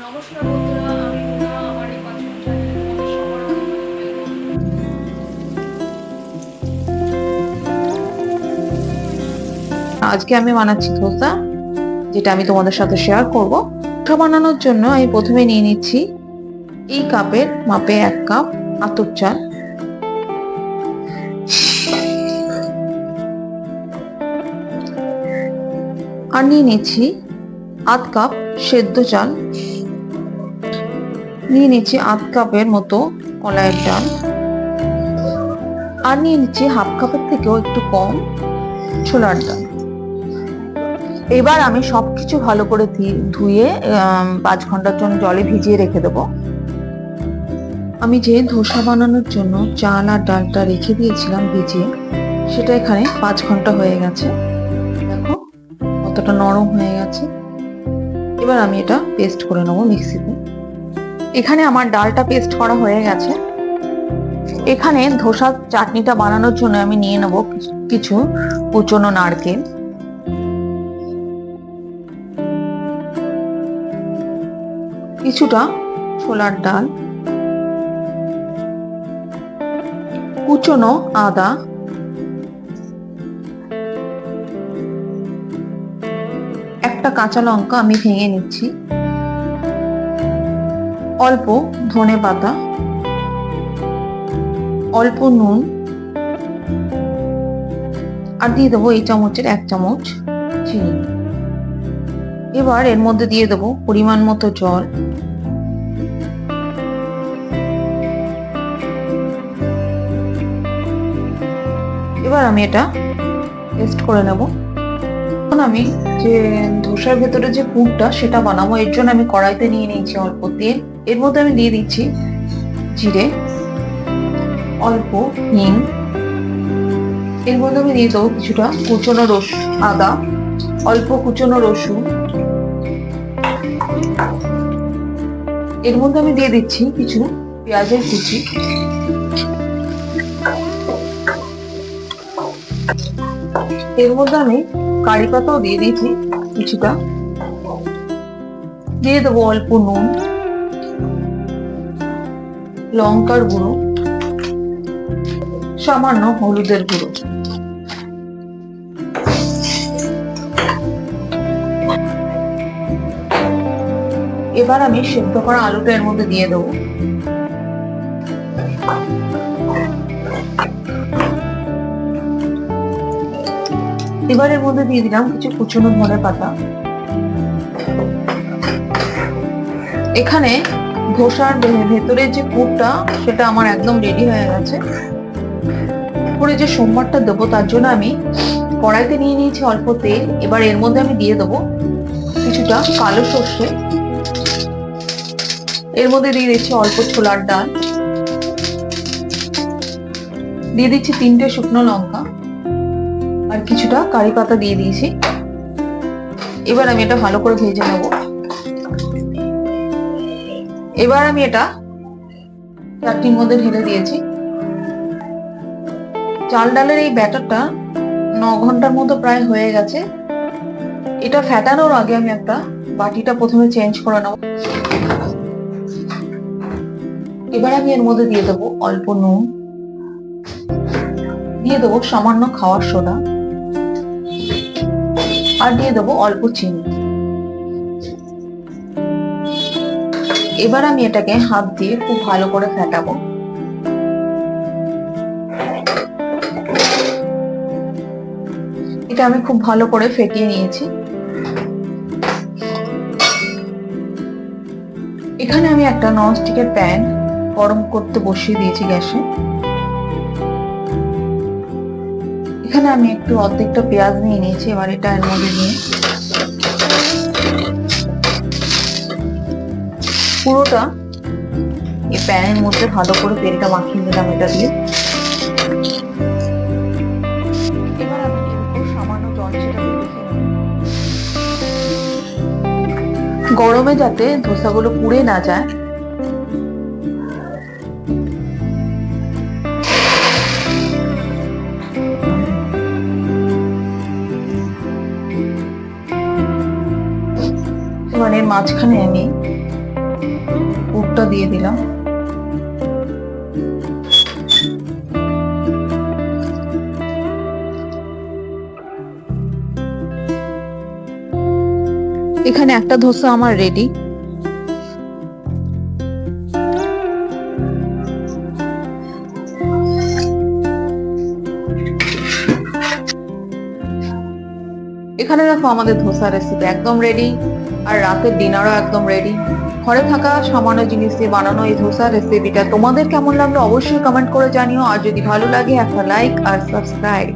নমস্কার বন্ধুরা, আমি রুনা। আমার এই পাঁচফোড়ন চ্যানেলে তোমাদের সবার অনেক অনেক ওয়েলকাম। আজকে আমি বানাচ্ছি ধোসা, যেটা আমি তোমাদের সাথে শেয়ার করব। ধোসা বানানোর জন্য আমি প্রথমে নিয়ে নিচ্ছি এই কাপের মাপে 1 কাপ আতপ চাল, আর নিয়ে নিচ্ছি আধ কাপ সেদ্ধ চাল, নিয়ে নিচ্ছি আধ কাপের মতো কলাইয়ের ডাল, আর নিয়ে নিচ্ছি হাফ কাপের থেকেও একটু কম ছোলার ডাল। এবার আমি সবকিছু ভালো করে ধুয়ে 5 ঘন্টার জন্য জলে ভিজিয়ে রেখে দেবো। আমি যে ধোসা বানানোর জন্য চাল আর ডালটা রেখে দিয়েছিলাম ভিজিয়ে, সেটা এখানে 5 ঘন্টা হয়ে গেছে। দেখো কতটা নরম হয়ে গেছে। এবার আমি এটা পেস্ট করে নেবো মিক্সিতে। এখানে আমার ডালটা পেস্ট করা হয়ে গেছে। এখানে ধোসার চাটনিটা বানানোর জন্য আমি নিয়ে নেবো কিছু কুচনো নারকেল, কিছুটা ছোলার ডাল, কুচনো আদা, একটা কাঁচা লঙ্কা আমি ভেঙে নিচ্ছি, অল্প ধনে পাতা, অল্প নুন, আর দিয়ে দেবো এই চামচের 1 চামচ চিনি। এবার এর মধ্যে দিয়ে দেবো পরিমাণ মতো জল। এবার আমি এটা পেস্ট করে নেব। এখন আমি যে ধোসার ভেতরে যে পুরটা সেটা বানাবো, এর জন্য আমি কড়াইতে নিয়ে নিয়েছি অল্প তেল। এর মধ্যে আমি দিয়ে দিচ্ছি জিরে, অল্প হিং, এর মধ্যে আমি দিয়ে দেবো কিছুটা কুচনো আদা, অল্প কুচনো রসুন, এর মধ্যে আমি দিয়ে দিচ্ছি কিছু পেঁয়াজের কুচি, এর মধ্যে আমি কারি পাতাও দিয়ে দিয়েছি কিছুটা, দিয়ে দেবো অল্প নুন, লঙ্কার গুঁড়ো, সামান্য হলুদের গুঁড়ো। এবার আমি সেদ্ধ করা আলুটা এর মধ্যে দিয়ে দেবো। এবার এর মধ্যে দিয়ে দিলাম কিছু কুচনো ধনে পাতা। এখানে ধোসার ভেতরের যে পুরটা সেটা আমার একদম রেডি হয়ে গেছে। পরে যে সোমবারটা দেবো তার জন্য আমি কড়াইতে নিয়ে নিয়েছি অল্প তেল। এবার এর মধ্যে আমি দিয়ে দেবো কিছুটা কালো সর্ষে, এর মধ্যে দিয়ে দিচ্ছি অল্প ছোলার ডাল, দিয়ে দিচ্ছি 3টে শুকনো লঙ্কা, আর কিছুটা কারি পাতা দিয়ে দিয়েছি। এবার আমি এটা ভালো করে ভেজে নেব। এবার আমি এটা চাটনির মধ্যে ঢেলে দিয়েছি। চাল ডালের এই ব্যাটারটা 9 ঘন্টার মতো প্রায় হয়ে গেছে। এটা ফেটানোর আগে আমি একটা বাটিটা প্রথমে চেঞ্জ করে নেব। এবার আমি এর মধ্যে দিয়ে দেবো অল্প নুন, দিয়ে দেবো সামান্য খাওয়ার সোডা, আর দিয়ে দেবো অল্প চিনি। এবার আমি এটাকে হাত দিয়ে খুব ভালো করে ফেটাবো। এটা আমি খুব ভালো করে ফেটিয়ে নিয়েছি। এখানে আমি একটা ননস্টিকের প্যান গরম করতে বসিয়ে দিয়েছি গ্যাসে। এখানে আমি একটু অর্ধেকটা পেঁয়াজ নিয়ে নিয়েছি। এবার এটা এর মধ্যে নিয়ে পুরোটা এই প্যানের মধ্যে ভালো করে তেলটা মাখিয়ে নিলাম এটা দিয়ে। এবার আমি এর উপর সামান্য জল ছেটাতে দেখে গরমে যাতে ধোসাগুলো পুড়ে না যায়, এর মাঝখানে আমি ধোসা দিয়ে দিলাম। এখানে একটা ধোসা আমার রেডি। এখানে দেখো আমাদের ধোসা রেসিপি একদম রেডি, আর রাতের ডিনারও একদম রেডি। ঘরে থাকা সামান্য জিনিস দিয়ে বানানো এই ধোসা রেসিপিটা তোমাদের কেমন লাগলো অবশ্যই কমেন্ট করে জানিও। আর যদি ভালো লাগে একটা লাইক আর সাবস্ক্রাইব।